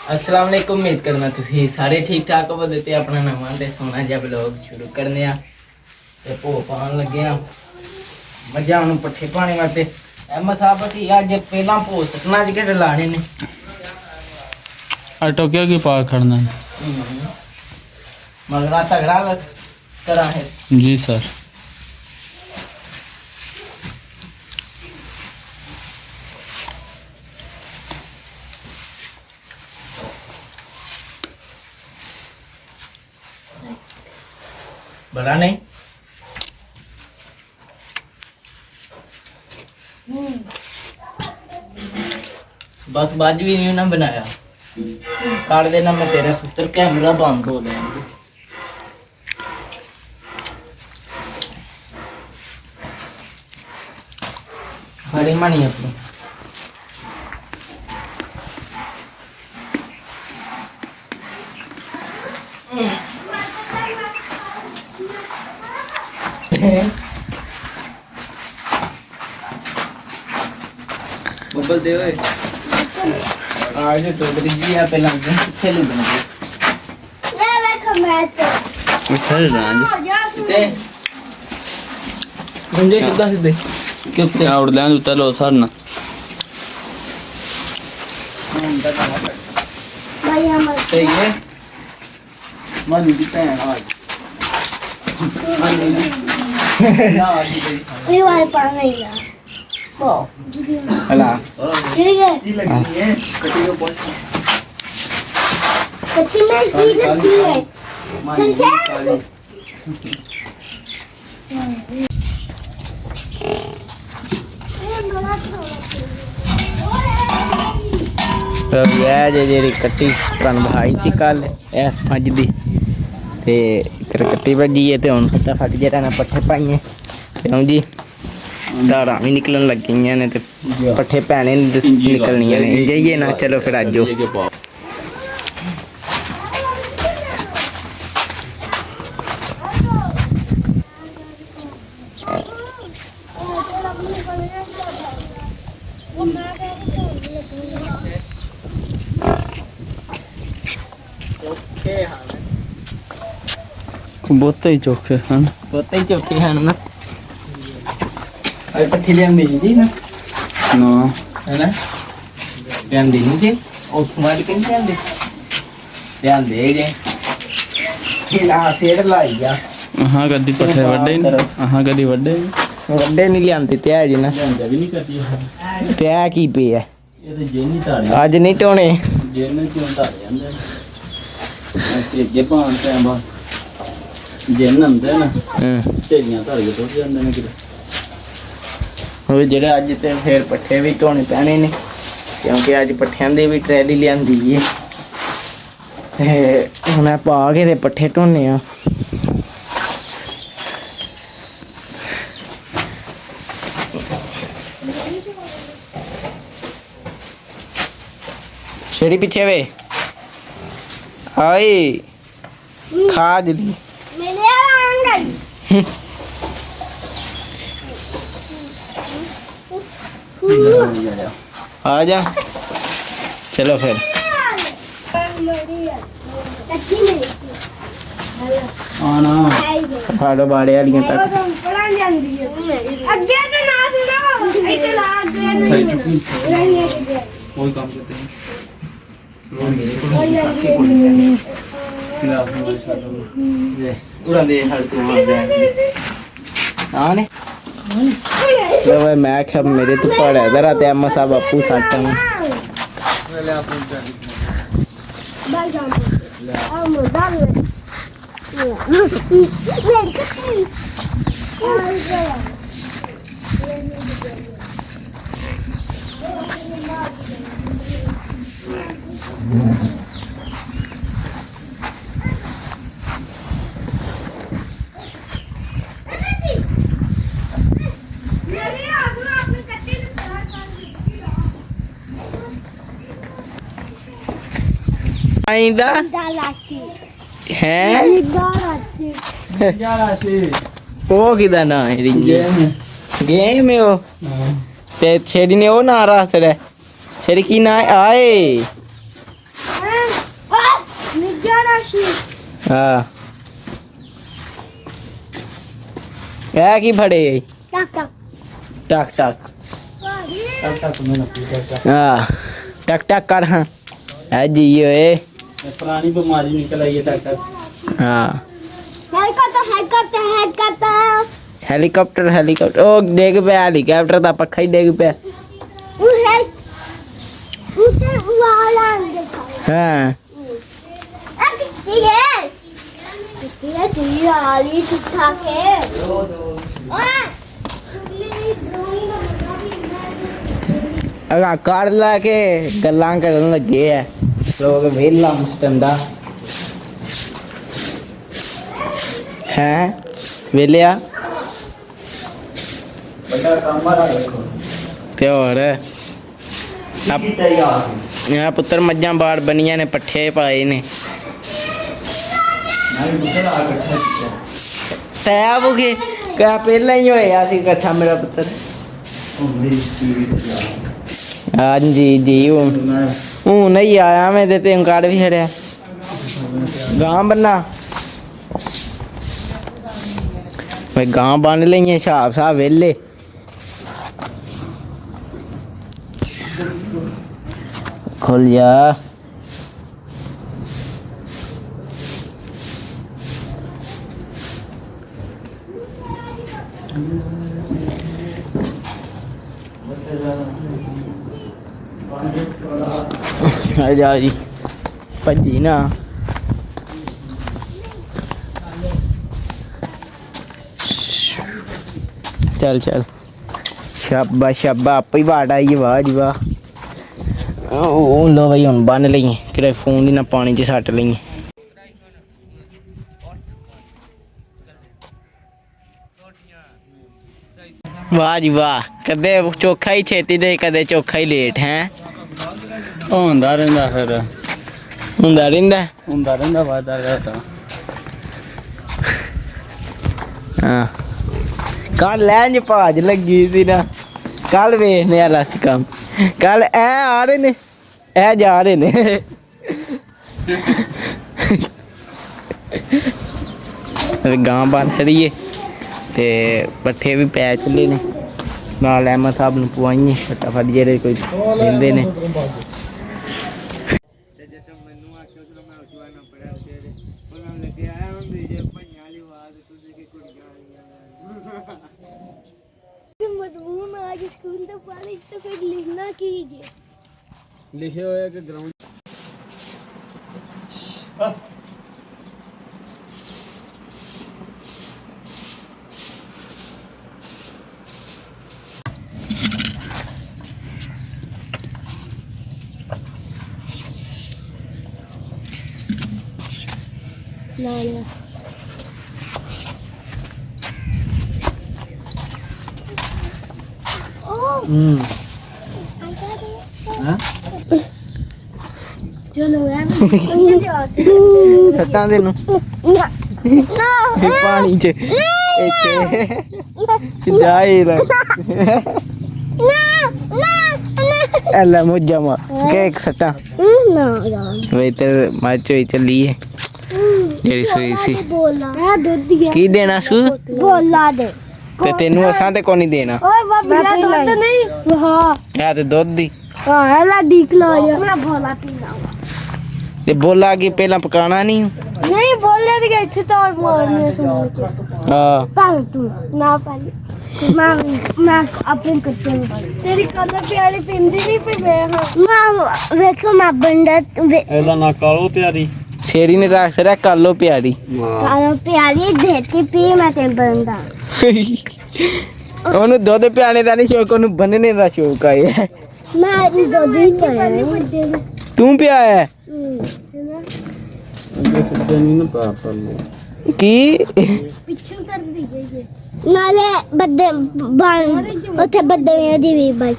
अस्सलाम वालेकुम। उम्मीद करना तुसीं सारे ठीक ठाक होवोगे ते अपना नवां ते सोहना जिहा ब्लॉग शुरू करने आ ते भो पान लगे आ मझां नूं पट्ठे पाने वास्ते मसाबत ही अज पहला भो सुट्टना अज घड़े लाने ने टोकिया की पा खड़ना है। मगरा तगड़ा करा है जी सर। बड़ा नहीं बस बाज भी नहीं ना बनाया काट देना मैं तेरा सूत्र कैमरा बंद हो गया बड़ी मनी अपनी बबल दे ओए आज तो जी है पहला खेल बने ले देखो मैं तो उठल राज ते मुझे सीधा सीधे कितने आउट लैंड उतर लो सर ना भाई हम सही है मन की भैन आज ये वाले पान नहीं है हला ठीक है जी लगी है कटी को पहुंच कच्ची में की रखी है चल चल जी कट्टी भाई सी कल इस पंज दी ते कट्टी भजी है तो हम फटाफट जरा पट्ठे पाइए क्यों जी धारा भी निकलन लग गई ने ते पट्ठे पैने निकलनियां ने जाइए ना चलो फिर अज्जो बहुत ही चोखे हैं बहुते ही चौखे हैं ना अरे पट्ठी लियांदी जी ना ना है ना लियांदी नहीं जी उस मार के नहीं लियांदी लियांदे जे किला सेड़ लाई जा हाँ कदी पट्ठे वड्डे हाँ कदी वड्डे वड्डे नहीं लियांदे ते है जी ना भी नहीं करती ते है की पे है ये तो जेनी ताड़े आज नहीं टोने जेने क्यों ताड़े अंदर ऐसे जे पान पे बस जेन अंदर ना ढेलियां ताड़े तो जांदे ने किते ਉਹ ਜਿਹੜੇ ਅੱਜ ਤੇ ਫੇਰ ਪੱਠੇ ਵੀ ਧੋਣੇ ਪੈਣੇ ਨੇ ਕਿਉਂਕਿ ਅੱਜ ਪੱਠਿਆਂ ਦੀ ਵੀ ਟਰੈਲੀ ਲਿਆਂਦੀ ਏ ਤੇ ਹੁਣ ਆ ਪਾ ਕੇ ਤੇ ਪੱਠੇ ਧੋਣੇ ਆ ਛੇੜੀ ਪਿੱਛੇ ਵੇ ਆਏ ਖਾ ਜਦੀ मेरे आंगन आ जा चलो फिर कच्ची में आना फाड़ो बाड़े वालियां तक पढ़ा जांदी है अगे ते ना सुनो इते ला अगे सही चुकी कोई काम करते हैं उड़ा दे हर तू मार दे आने ले भाई मैं क्या मेरे तो पड़ा इधर आते हैं मसा बापू साथ में बाय जाम हम डाल आइंदा डालाची है डालाची जाराशी वो किदा ना है रिंगे गेम है वो ते छेड़ी ने वो ना रहा सर छेड़ी की ना आए ਮਸ਼ੀਨ ਹਾਂ ਇਹ ਕੀ ਫੜੇ ਟਕ ਟਕ ਟਕ ਟਕ ਟਕ ਮੈਨੂੰ ਪੀਤਾ ਹਾਂ ਟਕ ਟਕ ਕਰ ਹਾਂ ਇਹ ਜੀ ਓਏ ਪੁਰਾਣੀ ਬਿਮਾਰੀ ਨਿਕਲ ਆਈ ਹੈ ਟਕ ਹਾਂ ਹੈਲੀਕਾਪਟਰ ਹੈਲੀਕਾਪਟਰ ਉਹ ਡਿੱਗ ਪਿਆ ਹੈਲੀਕਾਪਟਰ ਦਾ ਪੱਖਾ ਹੀ ਡਿੱਗ ਪਿਆ ਉੱਤੇ ਵਾਲਾ ਦੇਖਾ ਹਾਂ ਆ ਕਿੱਥੇ ਹੈ ਕਿੱਥੇ ਹੈ ਤੂੰ ਆਲੀ ਕਿੱਥਾ ਕੇ ਓਏ ਅਗਾ ਕਾਰ ਲਾ ਕੇ ਗੱਲਾਂ ਕਰਨ ਲੱਗੇ ਆ ਲੋਕ ਵੇਲਾ ਮੁਸਟੰਦਾ ਹੈ ਵੇਲਿਆ ਵੱਡਾ ਕੰਮ ਆ ਦੇਖੋ ਤੇ ਹੋਰ ਕੀਤਾ ਯਾਰ ਮੇਰਾ ਪੁੱਤਰ ਮੱਝਾਂ ਬਾੜ ਬਣੀਆਂ ਨੇ ਪੱਠੇ ਪਾਏ ਨੇ ਮੈਂ ਵੀ ਪੁੱਛਿਆ ਆ ਇਕੱਠਾ ਕੀਤਾ ਤੈਅ ਹੋ ਗਏ ਕਾ ਪਹਿਲਾਂ ਹੀ ਹੋਇਆ ਸੀ ਇਕੱਠਾ ਮੇਰਾ ਪੁੱਤਰ ਉਹ ਮੇਰੀ ਟੀਵੀ ਤੇ ਆ ਹਾਂਜੀ ਜੀ ਉਹ ਨਹੀਂ ਆਇਆ ਮੈਂ ਤੇ ਤੈਨੂੰ ਕਾਰਡ ਵੀ ਛੜਿਆ ਗਾਂ ਬੰਨਾ ਮੈਂ ਗਾਂ ਬੰਨ ਲਈਏ ਹਿਸਾਬ ਸਾਹ ਵੇਲੇ ਖੁੱਲ ਜਾ ਆ ਜਾ ਜੀ ਭੱਜੀ ਨਾ ਚੱਲ ਚੱਲ ਸ਼ਾਬਾ ਸ਼ਾਬਾ ਆਪੇ ਹੀ ਬਾੜ ਆਈ ਵਾਹ ਜੀ ਵਾਹ ਉਹ ਲੋ ਬਈ ਹੁਣ ਬੰਨ ਲਈਏ ਕਿਹੜੇ ਫੋਨ ਦੀ ਨਾ ਪਾਣੀ 'ਚ ਸੱਟ ਲਈਏ ਵਾਹ ਜੀ ਵਾਹ ਕਦੇ ਚੋਖਾ ਹੀ ਛੇਤੀ ਤੇ ਕਦੇ ਚੋਖਾ ਹੀ ਲੇਟ ਹੈ ਹੁੰਦਾ ਰਹਿੰਦਾ ਫਿਰ ਹੁੰਦਾ ਵਾਦਾ ਰਹਿੰਦਾ ਹਾਂ ਕੱਲ ਲੈਂਜ ਭਾਜ ਲੱਗੀ ਸੀ ਨਾ ਕੱਲ ਵੇਖਨੇ ਵਾਲਾ ਸੀ ਕੰਮ ਕੱਲ ਐ ਆ ਰਹੇ ਨੇ ਐ ਜਾ ਰਹੇ ਨੇ ਗਾਂ ਬੰਨ ਰਹੀ ਏ ਤੇ ਪੱਠੇ ਵੀ ਪੈ ਚਲੇ ਨੇ ਨਾਲ ਅਹਿਮਦ ਸਾਹਿਬ ਨੂੰ ਪਵਾਈਏ ਫਟਾਫਟ ਜਿਹੜੇ ਕੋਈ ਲੈਂਦੇ ਨੇ ਮਜ਼ਮੂਨ ਅੱਜ ਸਕੂਲ ਤੋਂ ਬਾਅਦ ਤਾਂ ਫਿਰ ਲਿਖਣਾ ਕੀ ਜੇ ਲਿਖਿਆ ਹੋਇਆ ਕਿ ਗਰਾਊਂਡ ਨਾ ਹਾਂ ਚਲੋ ਐ ਸੱਟਾਂ ਦੇ ਨੂੰ ਪਾਣੀ 'ਚ ਇੱਥੇ ਜਾਈ ਲੈ ਐਲਾ ਮੁੱਜਾ ਮਾ ਕੇਕ ਸੱਟਾਂ ਵੇ ਤੇ ਮਾਚੋ ਹੀ ਚੱਲੀ ਹੈ ਜਿਹੜੀ ਸੋਈ ਸੀ ਬੋਲਾ ਮੈਂ ਦੁੱਧ ਗਿਆ ਕੀ ਦੇਣਾ ਸੂ ਬੋਲਾ ਦੇ ਤੇ ਤੈਨੂੰ ਅਸਾਂ ਤੇ ਕੋਈ ਨਹੀਂ ਦੇਣਾ ਓਏ ਬਾਬਾ ਦੁੱਧ ਨਹੀਂ ਹਾਂ ਇਹ ਤੇ ਦੁੱਧ ਦੀ ਹਾਂ ਐਲਾ ਦੀਖ ਲਾ ਯਾਰ ਮੈਂ ਬੋਲਾ ਪੀਣਾ ਤੇ ਬੋਲਾ ਕੀ ਪਹਿਲਾਂ ਪਕਾਣਾ ਨਹੀਂ ਨਹੀਂ ਬੋਲੇ ਤੇ ਇੱਥੇ ਤੋੜ ਮਾਰਨੇ ਸੁਣ ਕੇ ਹਾਂ ਪਰ ਤੂੰ ਨਾ ਪਾਲੀ ਮੈਂ ਆਪਣੇ ਕੱਚੇ ਨੂੰ ਤੇਰੀ ਕਲਰ ਪਿਆਰੀ ਪਿੰਦੀ ਨਹੀਂ ਪਈ ਮੈਂ ਵੇਖੋ ਮੈਂ ਬੰਦਾ ਇਹਦਾ ਨਾ ਕਾਲੋ ਪਿਆਰੀ ਸ਼ੇਰੀ ਨੇ ਰੱਖ ਰਿਹਾ ਕਾਲੋ ਪਿਆਰੀ ਕਾਲੋ ਪਿਆਰੀ ਦੇਤੀ ਪੀ ਮੈਂ ਤੇ ਬੰਦਾ ਉਹਨੂੰ ਦੁੱਧ ਪਿਆਣੇ ਦਾ ਨਹੀਂ ਸ਼ੌਕ ਉਹਨੂੰ ਬੰਨਣੇ ਦਾ ਸ਼ੌਕ ਆਇਆ ਮੈਂ ਦੁੱਧ ਹੀ ਪੀਣਾ ਤੂੰ ਪਿਆ ਹੈ ਸਿੱਧੇ ਨਹੀਂ ਨਾ ਪਾ ਲੋ ਕੀ ਪਿੱਛੇ ਕਰ ਦੀ ਨਾਲੇ ਬੱਦੇ ਉੱਥੇ ਬੱਦੇ ਦੀ ਵੀ ਬਾਈ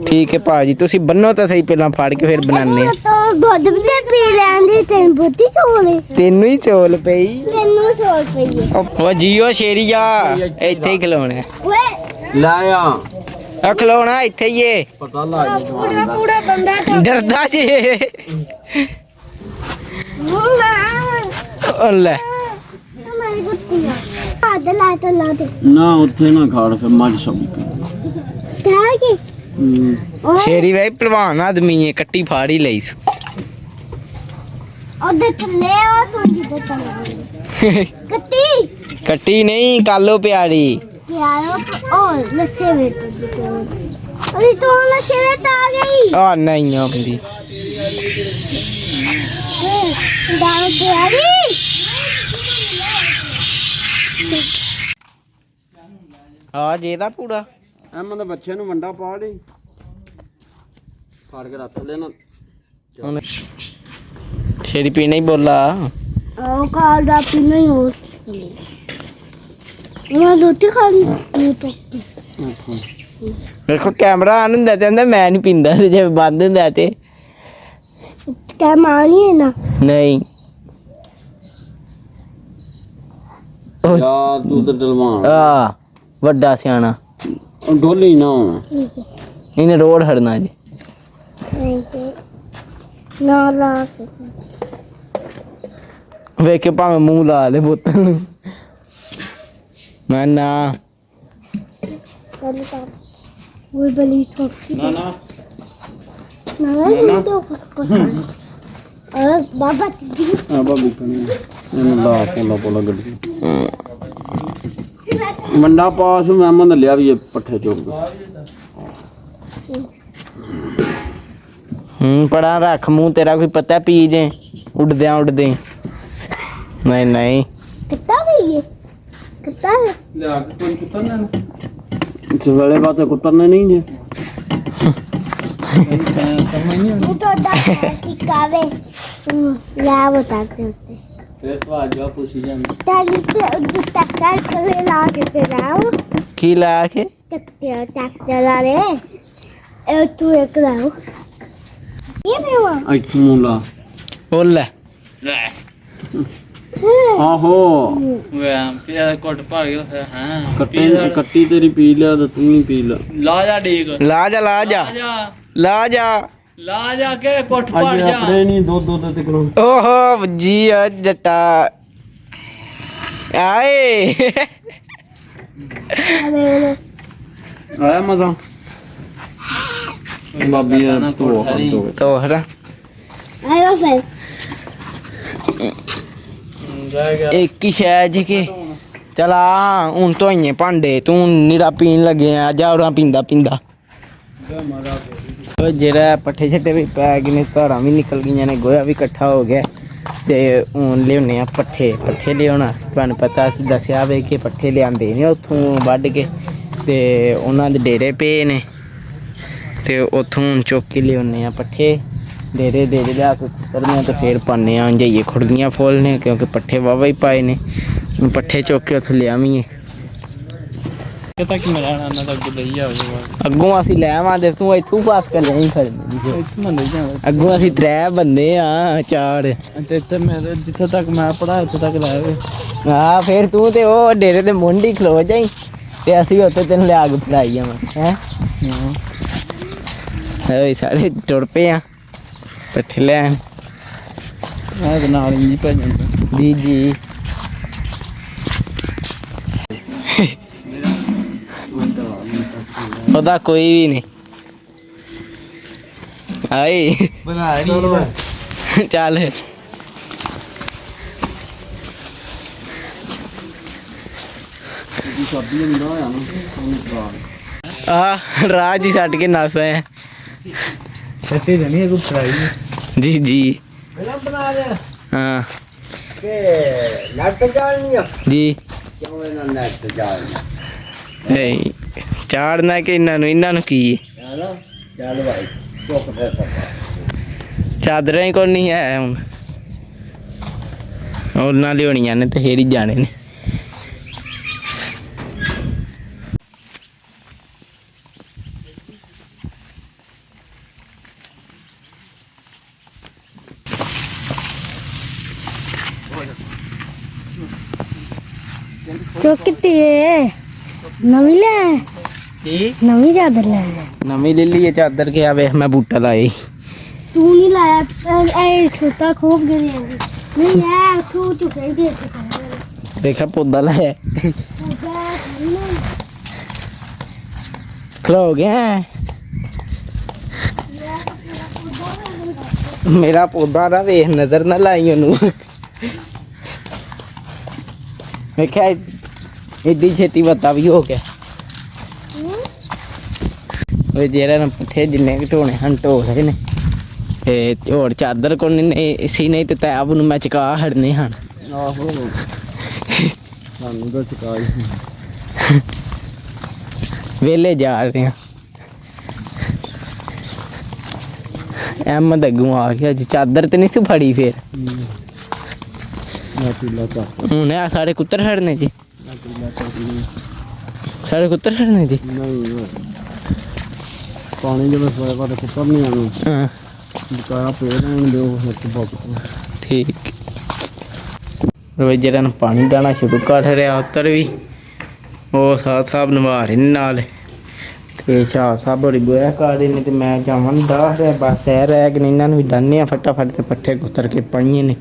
ਠੀਕ ਹੈ ਭਾਜੀ ਤੁਸੀਂ ਬੰਨੋ ਤਾਂ ਸਹੀ ਪਹਿਲਾਂ ਫੜ ਕੇ ਫਿਰ ਬਣਾਉਂਦੇ ਆ ਤਾਂ ਦੁੱਧ ਵੀ ਪੀ ਲੈਂਦੀ ਤੈਨੂੰ ਬੁੱਤੀ ਸੋਲੇ ਤੈਨੂੰ ਹੀ ਚੋਲ ਪਈ ਤੈਨੂੰ ਸੋਲ ਪਈ ਉਹ ਜੀਓ ਸ਼ੇਰੀ ਜਾ ਇੱਥੇ ਹੀ ਖਲੋਣਾ ਓਏ ਲੈ ਆ ਆ ਖਲੋਣਾ ਇੱਥੇ ਹੀ ਏ ਪਤਾ ਲੱਗ ਗਿਆ ਪੂਰਾ ਬੰਦਾ ਡਰਦਾ ਜੀ ਉਹ ਲੈ हमारी कुत्ती है आधे ला दे ਨਾ ਉੱਥੇ ਨਾ ਖਾੜ ਫਿਰ ਮੱਝ ਸਭੀ ਪੀ क्या की और ਸ਼ੇਰੀ ਵੇ ਪਹਿਲਵਾਨ ਆਦਮੀ ਹੈ ਕੱਟੀ ਫਾੜੀ ਲਈ ਸੂ उधर चले और तुम जिधर चले कत्ती ਕੱਟੀ ਨਹੀਂ ਕਾਲੋ ਪਿਆਰੀ यारो और लस्से बेट अरे तो लस्से बेट आ गई ਆ ਨਹੀਂ ਆਉਂਦੀ दाल तैयारी ਆ ਜੇ ਦਾ ਪੂੜਾ ਐਵੇਂ ਦੇ ਬੱਚੇ ਨੂੰ ਵੰਡਾ ਪਾ ਲਈ ਫਾੜ ਕੇ ਰੱਖ ਲੈਣਾ ਹੁਣ ਸ਼ੇਰੀ ਪੀ ਨਹੀਂ ਬੋਲਾ और काल दा पी नहीं हो मैं रोटी खानी नहीं तो ਵੇਖੋ ਕੈਮਰਾ ਆਨ ਹੁੰਦਾ ਤੇ ਕਹਿੰਦਾ ਮੈਂ ਨਹੀਂ ਪੀਂਦਾ ਤੇ ਜੇ ਬੰਦ ਹੁੰਦਾ ਤੇ क्या मानी है ना ਨਹੀਂ ਉਹ ਯਾਰ ਤੂੰ ਤੇ ਡਲਵਾਨ ਆ ਵੱਡਾ ਸਿਆਣਾ ਉਹ ਡੋਲੀ ਨਾ ਹੁਣ। ठीक है ਇਹਨੇ ਰੋਡ ਹੜਨਾ ਜੀ नहीं तो ना ला ਵੇਖ ਕੇ ਭਾਵੇਂ ਮੂੰਹ ਲਾ ਲੈ ਬੋਤਲ ਨੂੰ ਮੈਂ ਨਾ चल कर वो बली छोटी ਨਾ ਨਾ ना ये तो कुछ अरे बाबा जी ਆ ਬਾਬੀ ਕਣੀ ਇਹਨੂੰ ਲਾ ਪੋਲਾ ਗੱਡੀ ਵੰਡਾ ਪਾਸ ਮੈਂ ਮੰਨ ਲਿਆ ਵੀ ਇਹ ਪੱਠੇ ਚੁੱਕ ਪੜਾ ਰੱਖ ਮੂੰਹ ਤੇਰਾ ਕੋਈ ਪਤਾ ਪੀ ਜੇ ਉੱਡਦੇ ਨਹੀਂ ਨਹੀਂ कितना भी ये कितना है ਲਿਆ ਕੇ ਕੋਈ ਕੁੱਤਾ ਨਾ ਇਸ ਵੇਲੇ ਬਾਤ ਕੁੱਤਰਨੇ ਨਹੀਂ ਜੇ ਸਮਝ ਨਹੀਂ वो तो दादा की कावे ला बताते होते ਫਿਰ ਤੋਂ ਆ ਜਾ ਪੁੱਛੀ ਜਾਂਦੀ ताली ते टक्कर चले ला के ते लाओ ਕੀ ਲਾ ਕੇ टक्कर ला रे ए तू एक लाओ ये नहीं हुआ ਇੱਥੋਂ ਲਾ ਉਹ ਲੈ ਆਹੋ ਵੇ ਪਿਆ ਕੋਟ ਪਾ ਗਿਆ ਹਾਂ ਕੱਟੀ ਤੇਰੀ ਪੀ ਲਿਆ ਤੇ ਤੂੰ ਵੀ ਪੀ ਲੈ ਲਾ ਜਾ ਡੀਕ ਲਾ ਜਾ ਲਾ ਜਾ ਕੇ ਕੋਟ ਪੜ ਅੱਜ ਜਾ ਆਪਣੇ ਨਹੀਂ ਦੋ ਤੇ ਟਿਕਣੋ ਓਹੋ ਵੱਜੀ ਆ ਜੱਟਾ ਆਏ अबे ਆਇਆ ਮਜ਼ਾ ਬਾਬੀ ਆ ਤੋ ਤੋਹਰਾ आयो फिर ਜਾ ਗਿਆ ਇੱਕ ਹੀ ਸ਼ੈ ਜੇ ਕਿ ਚਲ ਆ ਹੁਣ ਧੋਈਏ ਭਾਂਡੇ ਤੂੰ ਨੀਰਾ ਪੀਣ ਲੱਗੇ ਆ ਜਾ ਉਰਾਂ ਪੀਂਦਾ ਉਹ ਜਿਹੜਾ ਪੱਠੇ ਛੱਟੇ ਵੀ ਪੈ ਗਏ ਨੇ ਧਾਰਾਂ ਵੀ ਨਿਕਲ ਗਈਆਂ ਨੇ ਗੋਹਾ ਵੀ ਇਕੱਠਾ ਹੋ ਗਿਆ ਤੇ ਹੁਣ ਲਿਆਉਣੇ ਆ ਪੱਠੇ ਲਿਆਉਣਾ ਤੁਹਾਨੂੰ ਪਤਾ ਅਸੀਂ ਦੱਸਿਆ ਵੇ ਕਿ ਪੱਠੇ ਲਿਆਂਦੇ ਨੇ ਉੱਥੋਂ ਵੱਢ ਕੇ ਤੇ ਉਹਨਾਂ ਦੇ ਡੇਰੇ ਪਏ ਨੇ ਤੇ ਉੱਥੋਂ ਹੁਣ ਚੁੱਕ ਕੇ ਲਿਆਉਣੇ ਆ ਪੱਠੇ ਡੇਰੇ ਲਿਆ ਕੇ ਕੁੱਤਰਨੀਆਂ ਤੇ ਫੇਰ ਪਾਉਂਦੇ ਆ ਜਾਈਏ ਖੁਰਦੀਆਂ ਫੁੱਲ ਨੇ ਕਿਉਂਕਿ ਪੱਠੇ ਵਾਵਾ ਹੀ ਪਾਏ ਨੇ ਹੁਣ ਪੱਠੇ ਚੁੱਕ ਕੇ ਉੱਥੇ ਲਿਆਵੀਏ ਕਿ ਤੱਕ ਮੈਂ ਜਾਣਾ ਨਾ ਤਾਂ ਗੁੱਲੀ ਆ ਜਾਊਗਾ ਅੱਗੋਂ ਅਸੀਂ ਲੈ ਆਵਾਂਗੇ ਤੂੰ ਇੱਥੋਂ ਪਾਸ ਕਰ ਲਈ ਖੜਨੀ ਇੱਥੇ ਨਾ ਲੈ ਜਾਣਾ ਅੱਗੋਂ ਅਸੀਂ 3 ਬੰਦੇ ਆ 4 ਤੇ ਇੱਥੇ ਮੇਰੇ ਜਿੱਥੇ ਤੱਕ ਮੈਂ ਪੜਾ ਉੱਥੇ ਤੱਕ ਲਾਵੇ ਹਾਂ ਫੇਰ ਤੂੰ ਤੇ ਉਹ ਡੇਰੇ ਤੇ ਮੁੰਡੀ ਖਲੋ ਜਾਈ ਤੇ ਅਸੀਂ ਉੱਥੇ ਤੈਨੂੰ ਲਿਆ ਕੇ ਫੜਾਈ ਜਾਵਾਂ ਹੈ ਓਏ ਸਾਰੇ ਟੁਰ ਪਏ ਆ ਪੱਠੇ ਲੈਣ ਮੈਂ ਤੇ ਨਾਲ ਹੀ ਪੈ ਜਾਂਦਾ ਜੀ ਉਹਦਾ ਕੋਈ ਵੀ ਨਹੀਂ ਆਏ ਬਣਾ ਰਹੀ ਚੱਲ ਸਾਬੀ ਹੁੰਦਾ ਹੋਇਆ ਨਾ ਉਹਨੂੰ ਆ ਰਾਜ ਹੀ ਛੱਡ ਕੇ ਨਸ ਆਏ ਸੱਚੀ ਨਹੀਂ ਕੋ ਫਰਾਈ ਜੀ ਪਹਿਲਾਂ ਬਣਾ ਲਿਆ ਹਾਂ ਕਿ ਨੱਟ ਜਾਣੀ ਆ ਜੀ ਕਿਉਂ ਇਹਨਾਂ ਨੱਟ ਜਾਣੀ ਨਹੀਂ ਚਾੜਨਾ ਕਿ ਇਹਨਾਂ ਨੂੰ ਕੀ ਹੈਨਾ ਚੱਲ ਭਾਈ ਚੁੱਕ ਦੇ ਚਾਦਰਾਂ ਹੀ ਕੋਈ ਨਹੀਂ ਹੈ ਹੁਣ ਉਹਨਾਂ ਲਿਆਉਣੀਆਂ ਨੇ ਤੇ ਫੇਰ ਹੀ ਜਾਣੇ ਨੇ जो कितनी है नवी ले ਕੀ नवी चादर ले ਨਵੀਂ ਲੈ ਲਈ ਚਾਦਰ ਕੇ ਆ ਵੇਖ ਮੈਂ ਬੂਟਾ ਲਾਏ तू नहीं लाया ऐ सोता खूब गिरी नहीं है तू कह दे देखा पौधा लाया खलो हो गया है। मेरा पौधा ना वेख नजर ना लाई ओनू मैं क्या एडी छेती बता भी हो गया ਉਹ ਜਿਹੜਾ ਨਾ ਪੱਠੇ ਜਿੰਨੇ ਢੋਣੇ ਹਨ ਢੋ ਰਹੇ ਨੇ ਤੇ ਹੋਰ ਚਾਦਰ ਕੋਲ ਨਹੀਂ ਸੀ ਨਹੀਂ ਤੇ ਤੈਬ ਨੂੰ ਮੈਂ ਚਕਾ ਹੜਨੇ ਹਨ ਆਹੋ ਸਾਨੂੰ ਤਾਂ ਚਕਾਈ ਵੇਲੇ ਜਾ ਰਹੇ ਆ ਐਮ ਦਗੂ ਆ ਗਿਆ ਜੀ ਚਾਦਰ ਤੇ ਨਹੀਂ ਸੀ ਫੜੀ ਫੇਰ ਨਾ ਪੀਲਾ ਚਾ ਹੁਣ ਆ ਸਾਰੇ ਕੁੱਤਰ ਹੜਨੇ ਜੀ ਸਾਰੇ ਕੁੱਤਰ ਹੜਨੇ ਜੀ ਨਹੀਂ ਪਾਣੀ ਜਦੋਂ ਸੋਇਆ ਪਾ ਕੁੱਤਰ ਨਹੀਂ ਆਉਣਾ ਹਾਂ ਬਕਾਇਆ ਪੇੜ ਨੂੰ ਦਿਓ ਹੱਥ ਬੋਕ ਠੀਕ ਉਹ ਜਿਹੜਾ ਨੂੰ ਪਾਣੀ ਦਾਣਾ ਸ਼ੁਰੂ ਕਰ ਰਿਹਾ ਉੱਤਰ ਵੀ ਉਹ ਸਾਹ ਸਾਹਿਬ ਨਵਾ ਰਹੇ ਨੇ ਨਾਲ ਤੇ ਸ਼ਾਹ ਸਾਹਿਬ ਬੜੀ ਬੋਇਆ ਕਰ ਰਹੇ ਨੇ ਤੇ ਮੈਂ ਜਾਵਾਂ ਦਾਹ ਰਿਹਾ ਬਸ ਐ ਰਹਿ ਗਏ ਇਹਨਾਂ ਨੂੰ ਵੀ ਡਾਨੇ ਆ ਫਟਾਫਟ ਤੇ ਪੱਠੇ ਕੁੱਤਰ ਕੇ ਪਾਈਏ ਨੇ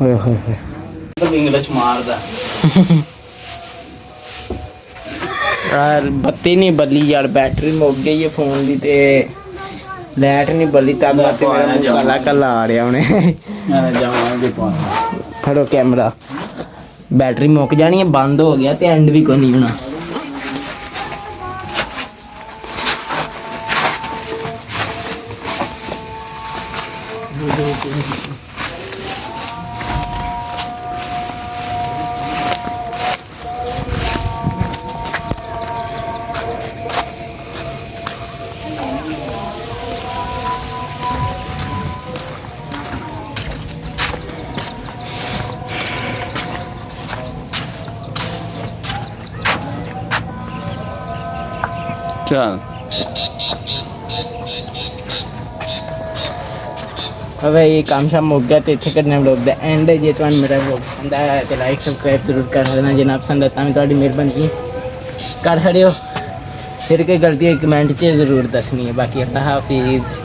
ਓਏ ਹੋਏ ਹੋਏ ਇੰਗਲਿਸ਼ ਮਾਰਦਾ यार बत्ती नहीं बदली यार बैटरी मुक गई है फोन की ते लाइट नहीं बदली तब बात मेरा मुंह काला काला आ रहा उन्हें ਮੈਂ ਜਾਵਾਂਗੇ ਪਾਣੀ फड़ो कैमरा बैटरी मुक जानी है बंद हो गया ते एंड भी कोई नहीं होना ਚੱਲ अब ये काम शाम हो गया तो इतने करने ब्लॉग दा एंड है जे तुहानू मेरा ब्लॉग पसंद आया तो लाइक सब्सक्राइब जरूर कर देना जे ना पसंद आता तो तुहाडी मेहरबानी कर छड़ियो फिर कोई गलती है कमेंट च जरूर दसनी है बाकी अल्लाह हाफिज़।